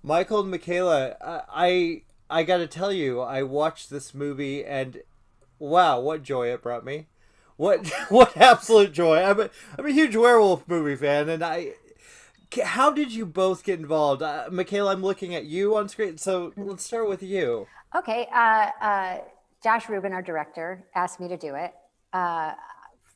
Michael and Michaela, I got to tell you, I watched this movie and wow, what joy it brought me. What what absolute joy. I'm a huge werewolf movie fan and how did you both get involved? Michaela, I'm looking at you on screen. So, let's start with you. Okay. Josh Ruben, our director, asked me to do it. Uh,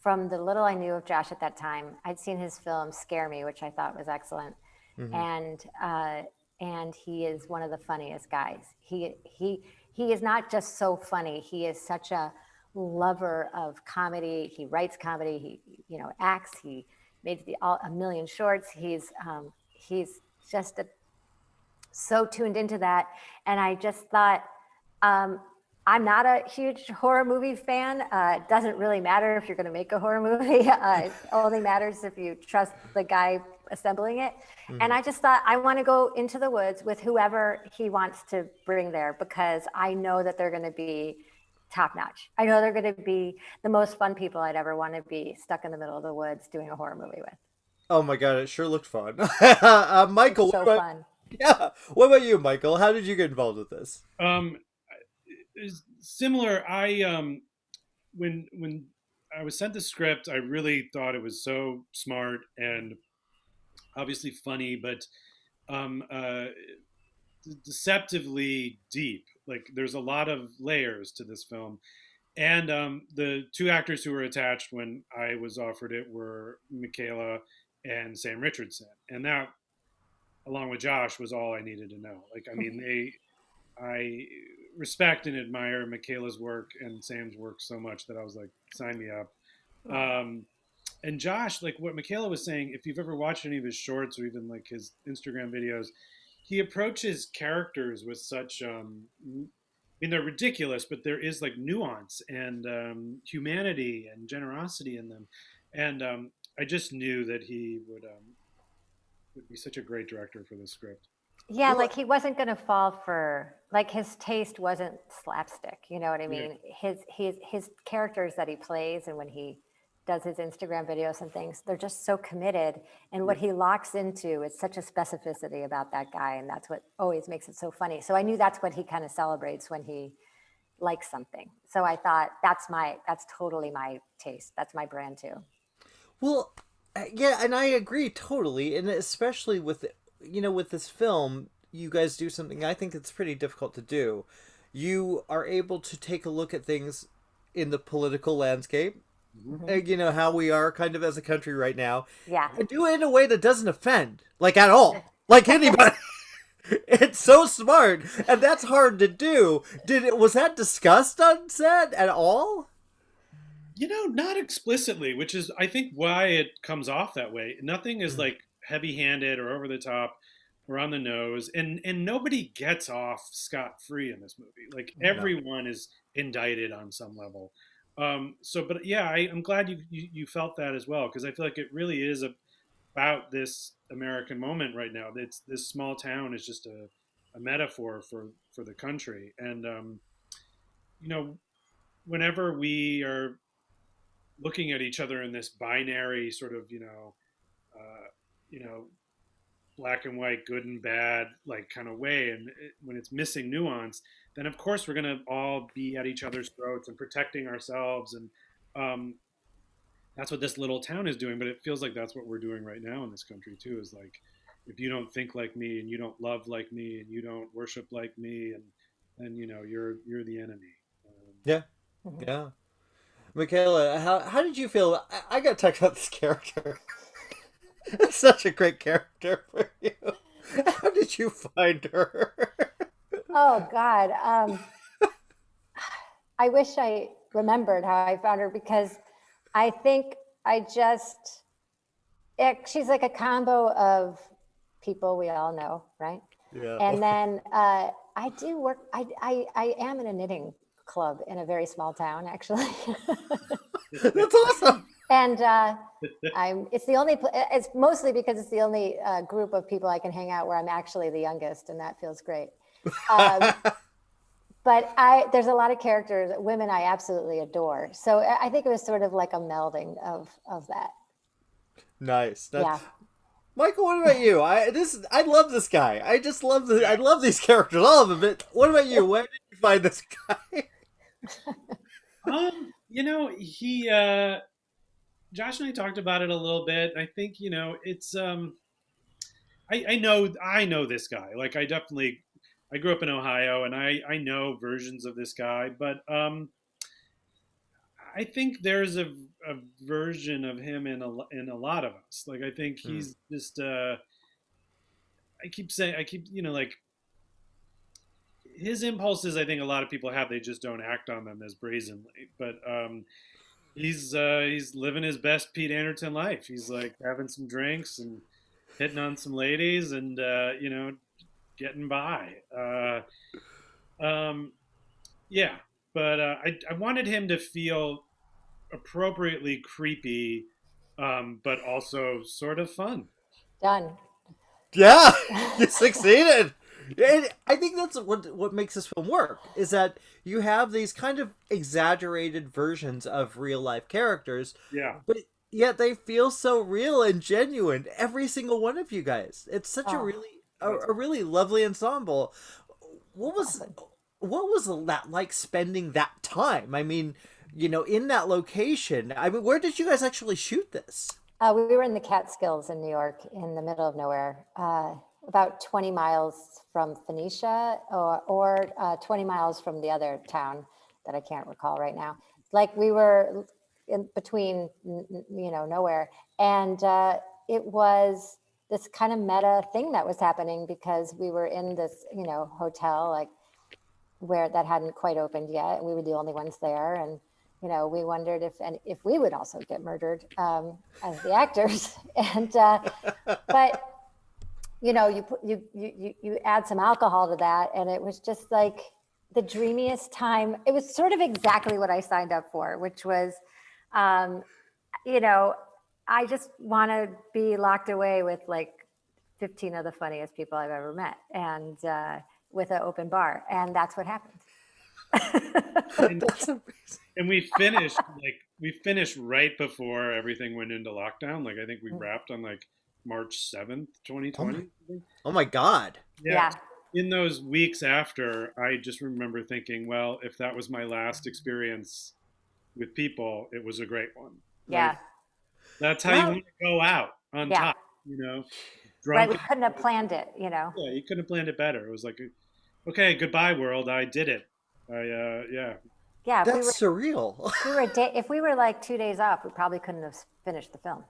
from the little I knew of Josh at that time, I'd seen his film Scare Me, which I thought was excellent, Hmm. and uh, and he is one of the funniest guys. He is not just so funny; he is such a lover of comedy. He writes comedy. He acts. He made a million shorts. He's just so tuned into that, and I just thought um, I'm not a huge horror movie fan. It doesn't really matter if you're going to make a horror movie. It only matters if you trust the guy assembling it. And Hmm. I just thought I want to go into the woods with whoever he wants to bring there because I know that they're going to be top notch. I know they're going to be the most fun people I'd ever want to be stuck in the middle of the woods doing a horror movie with. Oh my god, it sure looked fun. It's Michael, what so about fun. yeah? What about you, Michael? How did you get involved with this? Um, Similar. When I was sent the script, I really thought it was so smart and obviously funny, but um, uh, deceptively deep. Like there's a lot of layers to this film, and the two actors who were attached when I was offered it were Michaela and Sam Richardson, and that, along with Josh, was all I needed to know. Like, I mean, I respect and admire Michaela's work and Sam's work so much that I was like, sign me up. Um, and Josh, like what Michaela was saying, if you've ever watched any of his shorts or even like his Instagram videos, he approaches characters with such I mean, they're ridiculous, but there is like nuance and humanity and generosity in them. And I just knew that he would be such a great director for this script. Yeah, Well, like he wasn't going to fall for like his taste wasn't slapstick. You know what I Yeah. mean? His characters that he plays and when he does his Instagram videos and things, they're just so committed. And Yeah. what he locks into is such a specificity about that guy, and that's what always makes it so funny. So I knew that's what he kind of celebrates when he likes something. So I thought that's totally my taste. That's my brand too. well, yeah, and I agree totally, and especially with with this film, you guys do something I think it's pretty difficult to do. You are able to take a look at things in the political landscape, Hmm. Hmm. how we are kind of as a country right now, Yeah. and do it in a way that doesn't offend, like at all, like anybody. It's so smart, and that's hard to do. Was that discussed on set at all? Not explicitly, which is I think why it comes off that way. Nothing is Mm. like heavy-handed or over the top or on the nose, and nobody gets off scot-free in this movie. Like No. everyone is indicted on some level. But yeah, I'm glad you felt that as well because I feel like it really is about this American moment right now. It's this small town is just a metaphor for the country, and you know, whenever we are looking at each other in this binary sort of you know black and white, good and bad, like kind of way, and when it's missing nuance, then of course we're going to all be at each other's throats and protecting ourselves, and um, that's what this little town is doing. But it feels like that's what we're doing right now in this country too. Is like if you don't think like me and you don't love like me and you don't worship like me, and then you're the enemy. Yeah. Mhm. Yeah. Michaela, how did you feel? I got to talk about this character. It's such a great character for you. How did you find her? Oh God. I wish I remembered how I found her because I think I just, she's like a combo of people we all know, right? Yeah. And then I do work, I am in a knitting club in a very small town, actually. That's awesome. And it's mostly because it's the only group of people I can hang out where I'm actually the youngest, and that feels great. Um, but there's a lot of characters, women I absolutely adore. So I think it was sort of like a melding of that. Nice. Yeah. Michael, what about you? I love this guy. I just love I love these characters, all of them. But what about you? Where did you find this guy? He Josh and I talked about it a little bit. I think, it's I know this guy. Like I grew up in Ohio and I know versions of this guy, but I think there's a version of him in a lot of us. Like I think Hmm. he's just like his impulses. I think a lot of people have, they just don't act on them as brazenly. But he's living his best Pete Anderton life. He's like having some drinks and hitting on some ladies and getting by. Um, yeah, but I wanted him to feel appropriately creepy, but also sort of fun. Done. Yeah, you succeeded. And I think that's what makes this film work is that you have these kind of exaggerated versions of real life characters, Yeah, but yet they feel so real and genuine. Every single one of you guys. It's such a Oh, really that's a really lovely ensemble. What was awesome. what was that like spending that time? I mean, in that location. I mean, where did you guys actually shoot this? We were in the Catskills in New York, in the middle of nowhere, about 20 miles from Phoenicia, or 20 miles from the other town that I can't recall right now. Like we were in between, nowhere, and it was this kind of meta thing that was happening because we were in this, hotel, like where that hadn't quite opened yet. We were the only ones there, and we wondered if we would also get murdered as the actors. And but you add some alcohol to that, and it was just like the dreamiest time. It was sort of exactly what I signed up for, which was, um, you know, I just want to be locked away with like 15 of the funniest people I've ever met, and with an open bar, and that's what happened. and That's amazing. and we finished right before everything went into lockdown. Like I think we wrapped on like March 7th, Oh my, 2020. oh my God. Yeah. Yeah, In those weeks after, I just remember thinking, well, if that was my last experience with people, it was a great one. Like yeah, that's how you Wow. want to go out on yeah. top, Right. We drunk. couldn't have planned it. Yeah, you couldn't have planned it better. It was like, okay, goodbye world, I did it. Yeah, Yeah. If we That's were, surreal. if we were like 2 days off, we probably couldn't have finished the film.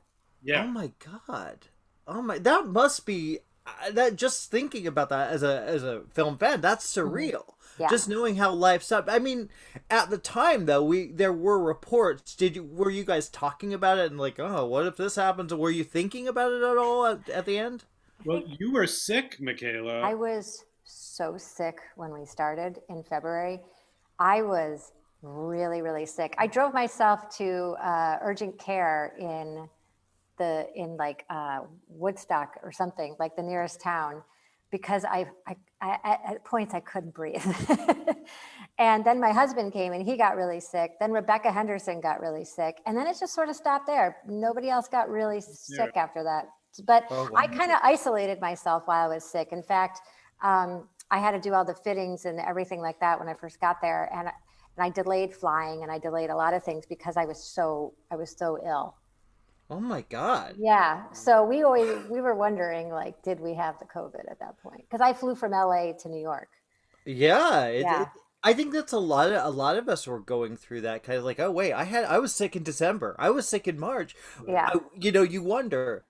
Oh yeah. my God. Oh my, that must be that just thinking about that as a film fan, that's Hmm. surreal. Yeah. Just knowing how life's up. I mean, at the time though, we there were reports. Were you guys talking about it and like, oh, what if this happens? Were you thinking about it at all at the end? I Well, think you were sick, I Michaela. was so sick when we started in February. I was really, really sick. I drove myself to urgent care in like Woodstock or something, like the nearest town, because at points I couldn't breathe. And then my husband came and he got really sick. Then Rebecca Henderson got really sick, and then it just sort of stopped there. Nobody else got really Yeah. sick after that. But Oh I wow. kind of isolated myself while I was sick. In fact, I had to do all the fittings and everything like that when I first got there, and I delayed flying and I delayed a lot of things because I was so ill. Oh my God. Yeah. So we were wondering, like, did we have the COVID at that point? Because I flew from LA to New York. Yeah, Yeah. I think that's a lot of us were going through that kind of like, oh wait, I was sick in December. I was sick in March. Yeah. You wonder.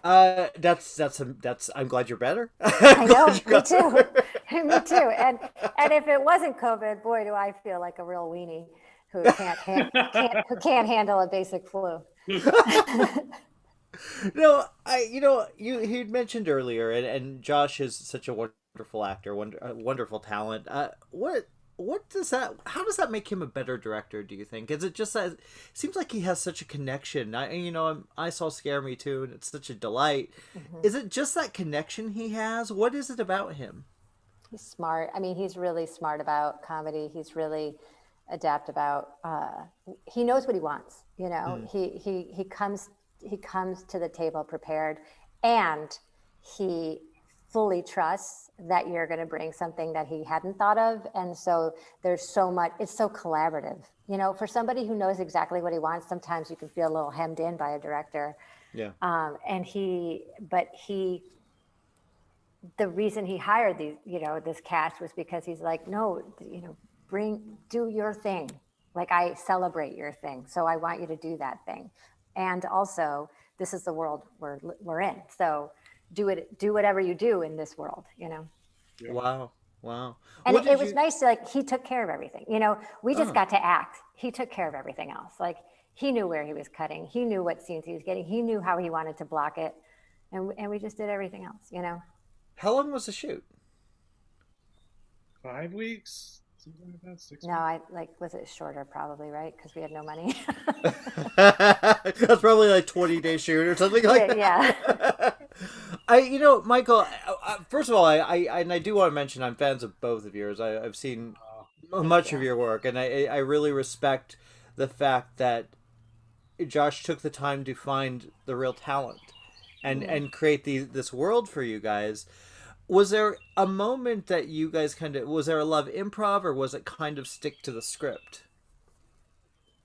That's. I'm glad you're better. I'm I glad know. you Me got too. better. Me too. And if it wasn't COVID, boy, do I feel like a real weenie who can't handle a basic flu. No, you'd mentioned earlier, and Josh is such a wonderful actor, wonderful talent. What does that? How does that make him a better director? Do you think? Is it just that it seems like he has such a connection? I saw Scare Me too, and it's such a delight. Mhm. Is it just that connection he has? What is it about him? He's smart. I mean, he's really smart about comedy. He's really adept about. He knows what he wants. Mm. He comes to the table prepared, and he fully trusts that you're going to bring something that he hadn't thought of. And so there's so much, it's so collaborative. You know, for somebody who knows exactly what he wants, sometimes you can feel a little hemmed in by a director. Yeah. But the reason he hired these, you know, this cast was because he's like, no, you know, do your thing. Like, I celebrate your thing. So I want you to do that thing. And also, this is the world we're in. So do whatever you do in this world, you know? Yeah. Wow. Wow. And it was nice to, like, he took care of everything. You know, we just got to act. He took care of everything else. Like, he knew where he was cutting. He knew what scenes he was getting. He knew how he wanted to block it. And we just did everything else, you know? How long was the shoot? 5 weeks, something like that. 6 No, was it shorter probably, right? Because we had no money. That's probably like 20-day shoot or something like that. Yeah. Michael, first of all, I do want to mention I'm fans of both of yours. I've seen much of your work, and I really respect the fact that Josh took the time to find the real talent and create this world for you guys. Was there a moment that you guys was there a love improv, or was it kind of stick to the script?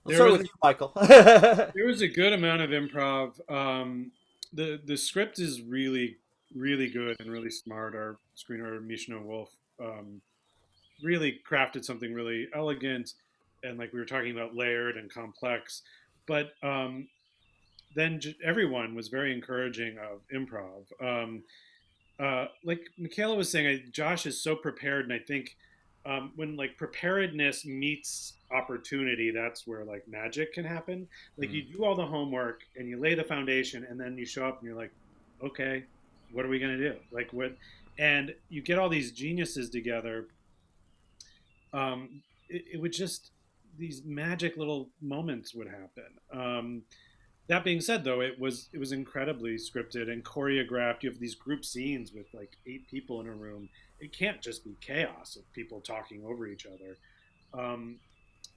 Let's start with you, Michael. There was a good amount of improv. The script is really, really good and really smart. Our screenwriter, Mishna Wolf, really crafted something really elegant and, like we were talking about, layered and complex. But then everyone was very encouraging of improv. Like Michaela was saying, Josh is so prepared, and I think when, like, preparedness meets opportunity, that's where, like, magic can happen. Like, you do all the homework and you lay the foundation, and then you show up and you're like, okay, what are we gonna do? Like, what? And you get all these geniuses together. It would just, these magic little moments would happen. That being said, though, it was incredibly scripted and choreographed. You have these group scenes with like 8 people in a room. It can't just be chaos of people talking over each other. Um,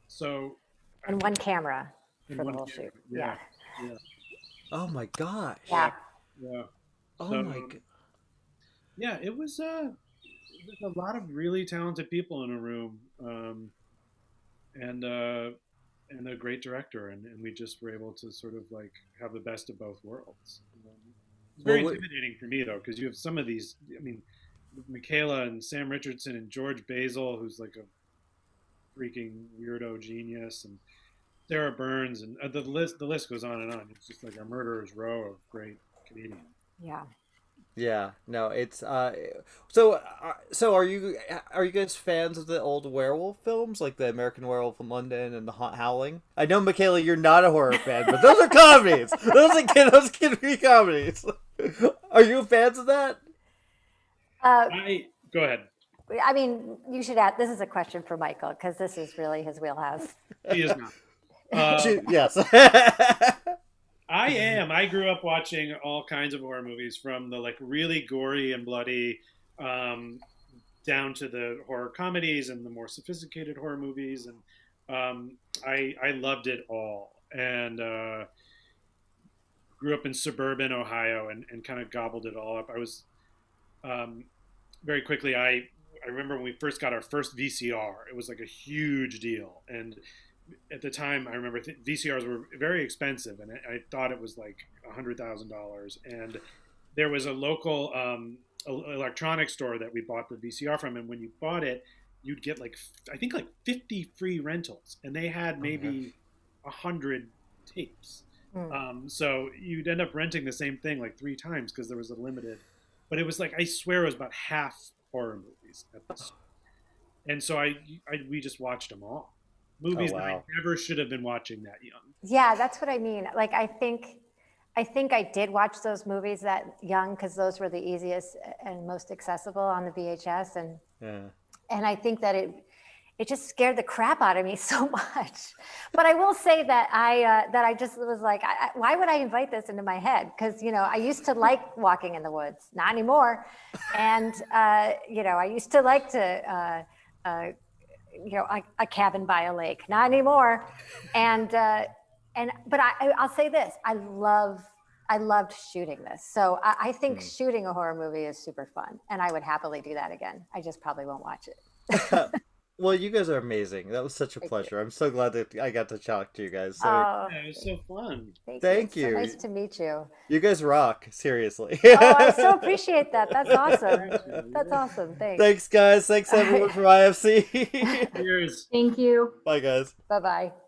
so And one camera in for the one whole camera, shoot. yeah, yeah, Oh my gosh. Yeah. yeah. Oh So my god. yeah, it was a lot of really talented people in a room, and a great director, and we just were able to sort of like have the best of both worlds. It's Well, very intimidating for me, though, because you have some of these. I mean, Michaela and Sam Richardson and George Basil, who's like a freaking weirdo genius, and Sarah Burns, and the list goes on and on. It's just like a murderer's row of great comedians. Yeah. yeah, no, it's so are you guys fans of the old werewolf films, like the American Werewolf in London and the Howling? I know, Michaela, you're not a horror fan, but those are comedies. Those can be comedies. Are you fans of that? Go ahead. I mean, you should ask. This is a question for Michael, because this is really his wheelhouse. He is not. Yes. I am. I grew up watching all kinds of horror movies, from the like really gory and bloody, down to the horror comedies and the more sophisticated horror movies, and I loved it all. And grew up in suburban Ohio, and kind of gobbled it all up. I was very quickly. I remember when we first got our first VCR. It was like a huge deal, and at the time, I remember VCRs were very expensive, and I thought it was like $100,000. And there was a local electronics store that we bought the VCR from, and when you bought it, you'd get like, I think, like 50 free rentals, and they had maybe 100 tapes. So you'd end up renting the same thing like 3 times because there was a limited. But it was like, I swear it was about half horror movies at this. And so we just watched them all. Movies that I never should have been watching that young. Yeah, that's what I mean. Like, I think I did watch those movies that young, because those were the easiest and most accessible on the VHS, and I think that it just scared the crap out of me so much. But I will say that I just was like, why would I invite this into my head? Because, you know, I used to like walking in the woods, not anymore, and you know, I used to like to. You know, a cabin by a lake, not anymore. But I'll say this: I love I loved shooting this. So I think shooting a horror movie is super fun, and I would happily do that again. I just probably won't watch it. Well, you guys are amazing. That was such a pleasure. I'm so glad that I got to talk to you guys. So Oh, Yeah, it was so fun. thank you. you. So nice to meet you. You guys rock, seriously. Oh, I so appreciate that. That's awesome. That's awesome. Thanks. Thanks, guys. Thanks, everyone, from IFC. Cheers. Thank you. Bye, guys. Bye-bye.